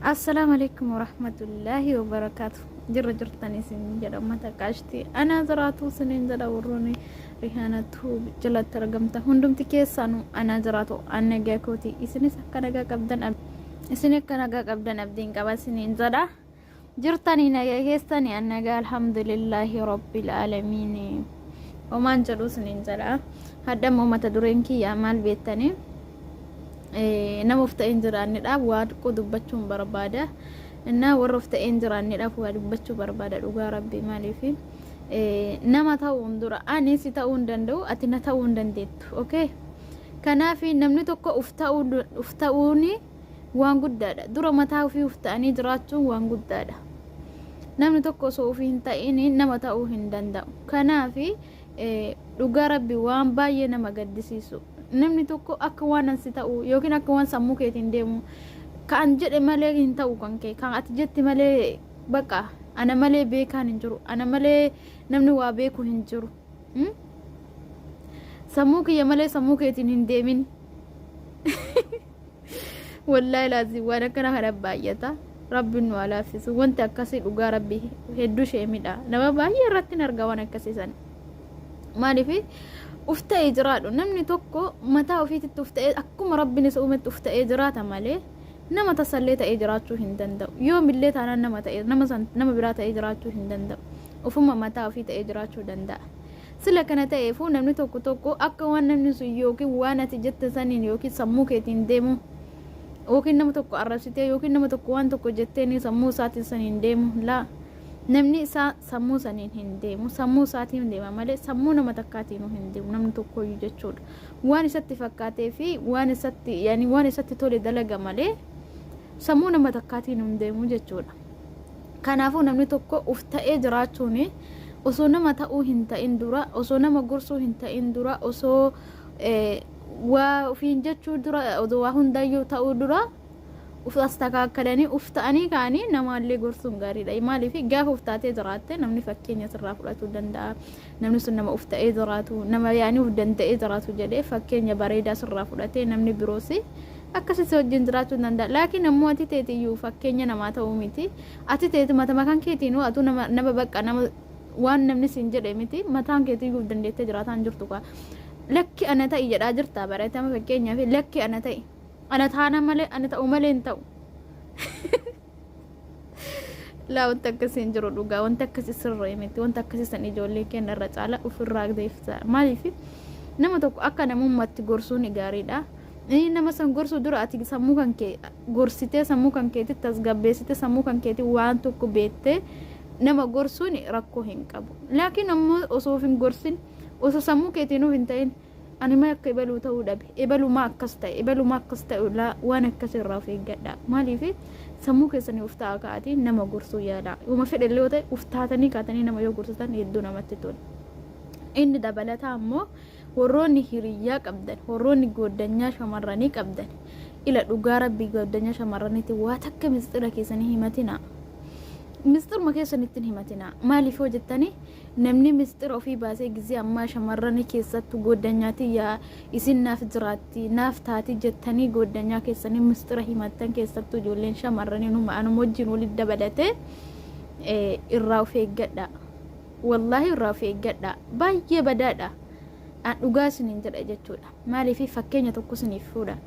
السلام عليكم ورحمة الله وبركاته. جرتني سنين جرى متى كاشتي أنا زرعتو سنين زرع وروني ريحانته جلت ترجمته هندم تكيسانو أنا زرعتو أنا جاكوتي إسني سكنا جا قبضن إسني كنا جا قبضن أبدين كبا سنين زرع جرتني نجاكيستني أنا جا الحمد لله رب العالمين وما نجلو سنين زرع هذا مو متدورينكي يا مال بيتني nama uftaan jiraanidhaaf waa xiqqoo dubbachuun barbaada innaa warra uftaan jiraanidhaaf waa dubbachuu barbaada dhugaa rabbi maaliif nama ta'uun dura ani si ta'uu hin danda'u ati na ta'uu hin dandeettu okay kanaaf namni tokko ufta'uun waan guddaadha dura mataa ofii uftaanii jiraachuun waan guddaadha namni tokko osoo ofii hin ta'in nama ta'uu hin danda'u kanaaf dhugaa rabbi waan baay'ee nama gaddisiisu namni tokko akka waan ansi ta'u yookiin akka waan sammuu keetiin deemu kan jedhe malee hin ta'u kan kee kan ati jetti malee baqa ana malee beekaan hin jiru ana malee namni waa beeku hin jiru sammuu kiyya malee sammuu keetiin hin deemin wallahi laazim waan akkana kana baay'ata rabbiin nu alaafisu wanti akkasii dhugaa rabbi hedduu sheemidha nama baay'ee irratti argaa waan akkasiisan maaliif ufta'ee jiraadhu namni tokko mataa ofiitti ufta'ee akkuma rabbiin isa uumetti ufta'ee jiraata malee nama tasallee ta'ee jiraachuu hin danda'u yoo millee taanaan nama ta'ee nama biraa ta'ee jiraachuu hin danda'u ofuma mataa ofii ta'ee jiraachuu danda'a sila kana ta'eefuu namni tokko akka waan namni sun yookiin waan ati jette saniin yookiin sammuu keetiin deemu yookiin nama tokko arrabsitee yookiin nama tokko waan tokko jetteeni sammuu isaatiin saniin deemu laa namni isaa sammuu saniin hin deemu sammuu isaatiin deema malee sammuu nama takkaatiin hin deemu namni tokko iyyuu jechuudha waan isatti fakkaatee fi waan isatti tole dalaga malee sammuu nama takkaatiin hin deemu jechuudha kanaafuu namni tokko ufta'ee jiraachuun osoo nama ta'uu hin ta'in dura osoo nama gorsuu hin ta'in dura osoo waa ofiin jechuu dura osoo waa hundayyuu ta'uu dura ufastakaakkalanii ufta'anii kaanii namaallee gorsuun gaariidha maaliif gaafa uftaatee jiraatte namni fakkeenya sirraa fudhatuu danda'a namni sun nama ufta'ee jiraatu nama yaanii uf danda'ee jiraatu jedhee fakkeenya bareedaa sirraa fudhatee namni biroos akkasitti wajjin jiraachuu danda'a laakiin ammoo ati teetiyyuu fakkeenya namaa ta'uu miti ati teeti matama kan keetiinuu atu nama bakka nama waan namni siin jedhe miti mataan keetiyyuu dandeettee jiraataan jirtu ka lakki ana ta'i jedhaa jirtaa bareetama fakkeenyaaf lakki ana ta'i ana taana malee ana ta'u malee hin ta'u laa wanta akkasii hin jiru dhugaa wanta akkasii sirrii miti wanta akkasii san ijoollee keenya irra caala ofirraa deefisa maaliif nama tokko akka namummaatti gorsuun gaariidha nama san gorsuu dura ati sammuu kan kee gorsitee sammuu kan keetti tasgabbeessitee sammuu kan keetti waan tokko beettee nama gorsuun rakkoo hin qabu laakiin ammoo osoo hin gorsin osoo sammuu keetiin hin ta'in ani ma akka ibaluu ta'uu dhabe ibaluma akkas ta'e waan akkasii irraa of eeggadha maaliif sammuu keessanii uftaa kaa'atii nama gorsuu yaala uma fedhallee yoo ta'e uftaatanii kaatanii nama yoo gorsitan hedduu namatti tola inni dabalataa ammoo warroonni hiriyyaa qabdan warroonni goddanyaa shamarranii qabdan ila dhugaa rabbii goddanyaa shamarraniitti waa takka mistira keessanii himatina mistirma keessanitti himatina maaliif hojjettanii namni mistira ofii baasee gizee ammaa shamarranii keessattu goddanyaati yaa isin naaf jiraatti naaf taati jettanii goddanyaa keessanii mistira himattan keessattu ijoolleen shamarranii anuma wajjin walitti dabalatee irraa of eeggadha wallaahi irraa of eeggadha baay'ee badaadha dhugaa isiniin jedha jechuudha maaliif fakkeenya tokko isiniif fuudha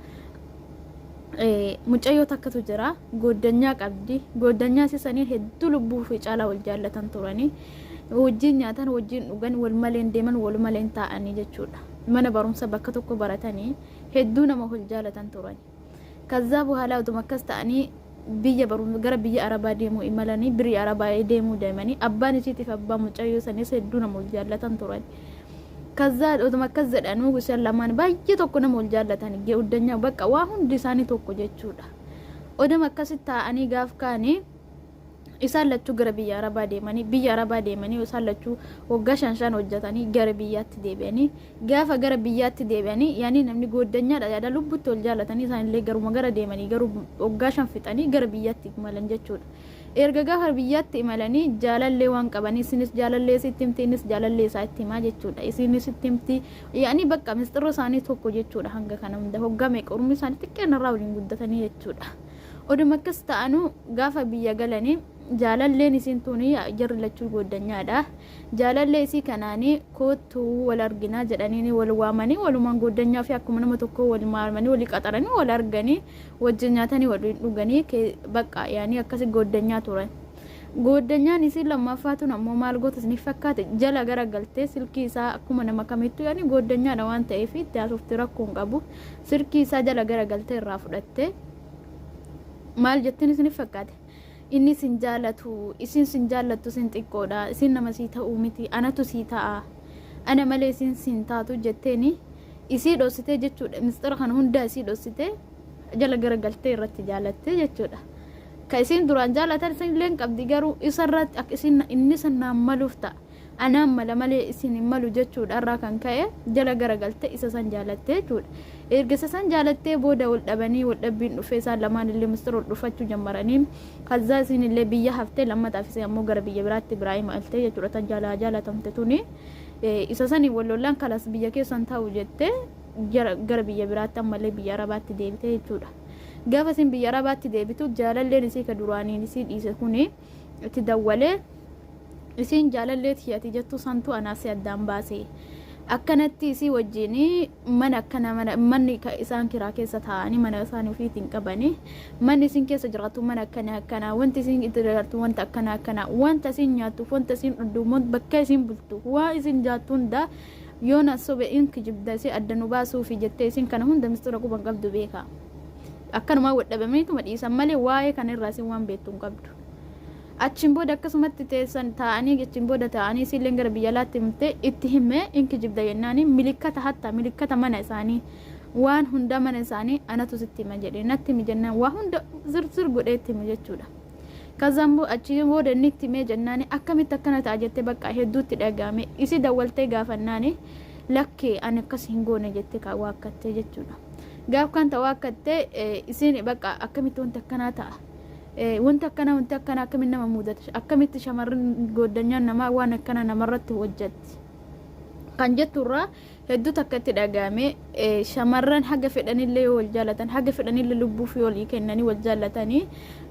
mucayyoo takkatu jira goddanyaa qabdi goddanyaa sisanii hedduu lubbuu fi caalaa wal jaallatan turanii wajjin nyaatan wajjin dhugan wal maleen deeman wal maleen taa'anii jechuudha mana barumsa bakka tokko baratanii hedduu nama wal jaallatan turanii kazzaa buhaala utuma akkas ta'anii biyya barumsa gara biyya arabaa deemuu imalanii birii arabaa deemuu deemanii abbaan isiitiif abbaa mucayyoo sanis hedduu nama wal jaallatan turanii kaza utuma akkas jedhanu gusan lamaan baay'ee tokko nama wal jaallatan goddanyaa bakka waa hundi isaanii tokko jechuudha odama akkasitti taa'anii gaaf kaanii isaan lachuu gara biyya arabaa deemanii isaan lachuu waggaa 5 hojjetanii gara biyyaatti deebi'anii gaafa gara biyyaatti deebi'anii yaani namni goddanyaadha yaada lubbutti wal jaallatanii isaanillee garuma gara deemanii garuu waggaa 5 fixanii gara biyyaatti imalan jechuudha erga gaafa biyyaatti imalanii jaalallee waan qabanii isinis jaalallee sitti himti innis jaalallee isaa itti himaa jechuudha isinis sitti himti yaani bakka mistirra isaanii tokko jechuudha hanga kana hunda hoggaa meeqa urmi isaanii xiqqeen irraa waliin guddatanii jechuudha oduma akkas ta'anu gaafa biyya galanii jaalalleen isin tuni jarri lachuu goddanyaadha. Jaalallee isii kanaanii kootu wal arginaa jedhanii wal waamanii walumaan goddanyaa fi akkuma nama tokko wal maarmanii wal qaxaranii wal arganii wajjin nyaatanii wal dhuganii bakka yaani akkasi goddanyaa turan. Goddanyaan isin lammaffaatuun ammoo maal gootas ni fakkaate jala garagaltee silkii isaa akkuma nama kamittuu yaani goddanyaadha waan ta'eef itti haasofti rakkoon qabu silkii isaa jala garagaltee irraa fudhattee maal jettiin isin fakkaate inni sin jaalatu isin sin jaalatu sin xiqqoodha isin nama sii ta'uu miti anatu sii ta'a ana malee isin sin taatu jetteeni isii dhoositee jechuudha mistira kana hunda isii dhoositee jala garagaltee irratti jaalattee jechuudha. Ka isin duraan jaalatan isin leen qabdi garuu isarratti akka isin inni sanaan maluuf ta'a anaan mala malee isin hin malu jechuudha irraa kan ka'e jala garagaltee isa san jaalattee jechuudha. Erga isa san jaalattee booda wal dhabanii wal dhabbiin dhufee isaan lamaan illee mistira wal dhufachuu jammaranii kaza isin illee biyya haftee lammataaf isee ammoo gara biyya biraatti Ibraahim altee jechuudha tan jaalatamte tuni isa sanii wal lollaan kalas biyya keessan taa'u jettee gara biyya biraatti ammallee biyya Arabaatti deebitee jechuudha. Gaafa isin biyya Arabaatti deebitu jaalalleen isii ka duraaniin isii dhiise kuni itti dawwalee isin jaalallee tiyati jettu santu anaasii addaan baasee akkanatti isii wajjin mana akkana manni isaan kiraa keessa taa'anii mana isaanii ofiitiin qabanii manni isin keessa jiraatu mana akkana wanti isin itti dagartu wanta akkana wanta isin nyaattu wanta isin dhudhu bakka isin bultu waa isin jaattu hunda yoona sobe inki jibda isii addanu baasuu fi jettee isin kana hunda mistira quban qabdu beeka akkanuma wadhabamaniitu madhiisan malee waa'ee kanarraa isin waan beektu hin qabdu. Achiin booda akkasumatti teessan taa'anii achiin booda taa'anii isillee gara biyya alaatti himte itti himee inki jibda jennaani milikkata mana isaanii waan hunda mana isaanii anatu sitti hima jedhee natti himi jennaan waa hunda zirzir godhee itti hime jechuudha. Kazaan achiin booda inni itti himee jennaani akkamitti akkana ta'a jettee bakka hedduutti dhagahame isi dawwaltee gaafannaani lakkee ani akkas hin goone jettee waakkattee jechuudha. Gaaf kan ta'u waakkattee isin bakka akkamitti wanta akkanaa ta'a. Wanta akkana akkamitti nama mudate akkamitti shamarran goddanyaan nama waan akkana namarratti hojjetti kan jetturraa hedduu takkatti dhagahame shamarran haga fedhanillee wal jaalatan haga fedhanillee lubbuu fi walii kennanii wal jaalatanii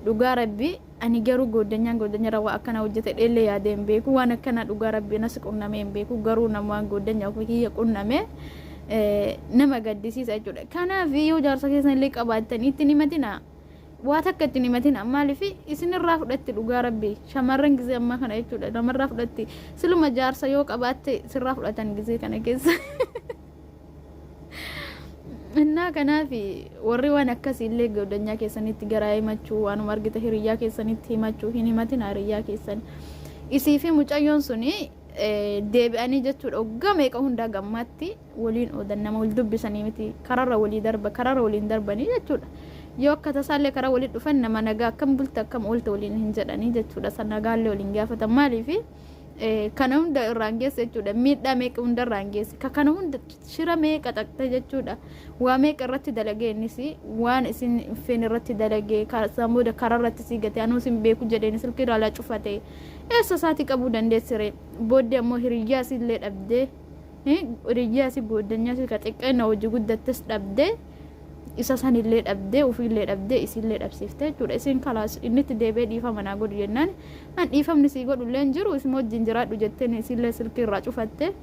dhugaa rabbi ani garuu goddanyaan waa akkana hojjete dheellee yaadeen beeku waan akkana dhugaa rabbi nas qunnamee hin beeku garuu namaan goddanyaa ofii kiyya qunname nama gaddisiisa jechuudha. Kanaaf yoo jaarsa keessan illee qabaatanii itti himatina waa takka itti himatina maaliif isin irraa fudhatti dhugaa rabbi shamarran gizee ammaa kana jechuudha namarraa fudhatti siluma jaarsa yoo qabaatte sirraa fudhatan gizee kana keessa innaa kanaaf warri waan akkasii illee goddanyaa keessanitti garaa himachuu waanuma argita hiriyyaa keessanitti himachuu hin himatina hiriyyaa keessan isii fi mucayyoon suni deebi'anii jechuudha hoggaa meeqa hundaa gammaatti waliin oodan nama wal dubbisanii miti kararra waliin darbanii jechuudha. Yoo akka tasaallee karaa waliin dhufan nama nagaa akkam bulta akkam oolte waliin hin jedhanii jechuudha san nagaallee waliin gaafatan maaliif kana hunda irraan geesse jechuudha miidhaa meeqa hunda irraan geesse kana hunda shira meeqa xaqxe jechuudha waa meeqa irratti dalagee innis waan isin feen irratti dalagee samuuda karaa irratti sii gate anuu sin beeku jedheen silkii irraa cufate eessa isaatii qabuu dandeessire booddee ammoo hiriyyaa isillee dhabdee hiriyyaa isii goddanyaa isii ka xiqqeena hojii guddattes dhabdee isa sanillee dhabdee ofiillee dhabdee isillee dhabsiifte jechuudha. Isin kalaas inni itti deebee dhiifama naa godhu jennaan an dhiifamni sii godhullee hin jiru isin wajjin jiraadhu jetteen isillee silkii irraa cufatte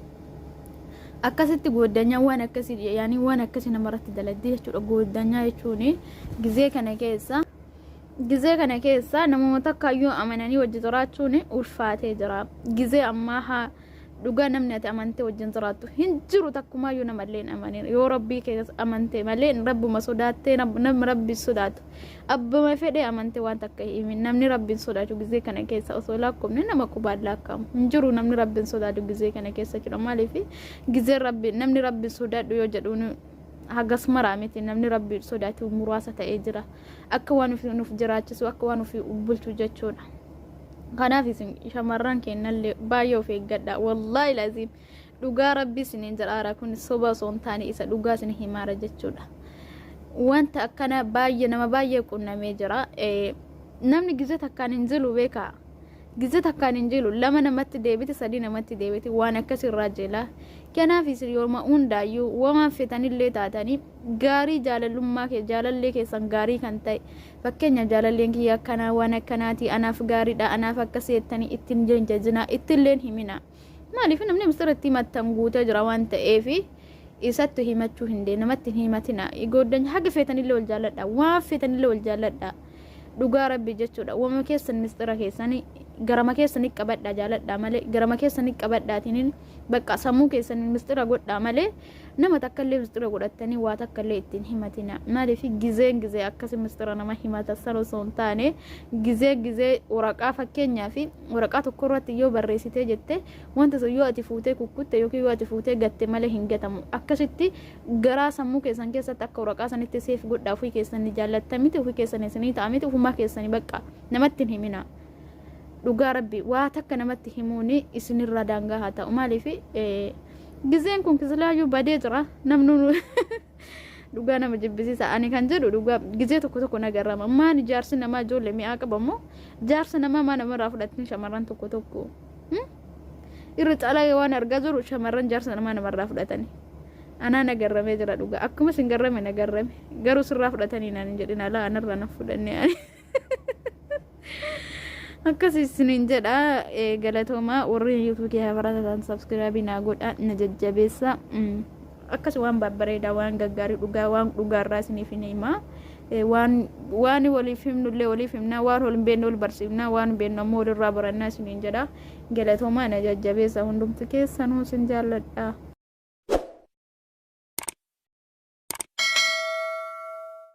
akkasitti goddanyaa waan akkasii yaani waan akkasii namarratti dalagdee jechuudha. Goddanyaa jechuun gizee kana keessa namoota kaayyoo amananii wajjin jiraachuun ulfaatee jira. Gizee ammaa haa dhugaa namni ati amante wajjin jiraattu hin jiru takkumaayyuu namallee hin amanin yoo rabbii keessa amante malee rabbuma sodaattee namni rabbi sodaatu abbuma fedhee amante waan takka himin namni rabbiin sodaatu gizee kana keessa osoo lakkoofne nama qubaan lakkaa'amu hin jiru namni rabbiin sodaatu gizee kana keessa jedha maaliif gizee rabbi namni rabbiin sodaadhu yoo jedhuun hagas maraa miti namni rabbiin sodaatu muraasa ta'ee jira akka waan ofii nuuf jiraachisu akka waan ofii bulchu jechuudha. Kanaaf isin shamarran kennallee baay'ee of eeggadha wallahi laazim dhugaa rabbi isiniin jedhaara kun soba osoo hin taane isa dhugaa isin himaara jechuudha. Wanta akkana baay'ee nama baay'ee qunnamee jira namni gizee takkaan hin jiru beeka gize takkaan hin jiru lama namatti deebite sadii namatti deebite waan akkas irraa jela kanaaf isin yooma hundaayyuu waan fetanillee taatanii gaarii jaalalummaa kee jaalallee keessan gaarii kan ta'e fakkeenya jaalalleen kiyya akkanaa waan akkanaati anaaf gaariidha anaaf akkas jettanii ittiin jajjajinaa ittilleen himina maaliif namni misirratti himattan guutee jira waan ta'eef isatti himachuu hin dee namatti himatina igooddan haga fetanillee wal jaaladha waan fetanillee wal jaaladha dhugaa rabbi jechuudha wama keessan mistira keessanii garama keessanii qabadha jaaladha malee garama keessanii qabadhaatiin bakka sammuu keessanii mistira godha malee nama takkallee mistira godhatanii waa takkallee ittiin himatina maaliif gizee akkas mistira nama himata san osoo hin taane gizee waraqaa fakkeenyaa fi waraqaa tokko irratti yoo barreessitee jette wanta sun yoo ati fuutee kukkutte yookiin yoo ati fuutee gatte malee hin gatamu akkasitti garaa sammuu keessan keessatti akka waraqaa sanitti seef godhaa ofii keessanii jaalattamiti ofii keessanii isinii ta'amiti ofumaa keessanii bakka namatti hin himina dhugaa rabbi waa takka namatti himuuni isinirra daangaa haa ta'u maaliif gizeen kun kisilaayyuu badee jira namnu dhugaa nama jibbisiisa ani kan jedhu dhugaa gizee tokko nagarrama maan jaarsi namaa ijoollee mi'aa qabamoo jaarsi namaa maa namarraa fudhatanii shamarran tokko irra caalaa waan argaa jiru shamarran jaarsi namarraa fudhatanii anaa nagarramee jira dhugaa akkuma sin garrame nagarrame garuu sirraa fudhatanii naan jedhin alaa anarraa na fudhannee ani akkasi isinin jedha galatooma warri YouTube kee habaratan subscribe na godha na jajjabeessa akkasi waan babbareeda waan gaggaarii dhugaa waan dhugaarraa isiniif hima waan waliif himnullee waliif himna waan wal beeknu wal barsiifna waan beeknu ammoo walirraa barannaa isinin jedha galatooma na jajjabeessa hundumti keessanuu sin jaalladha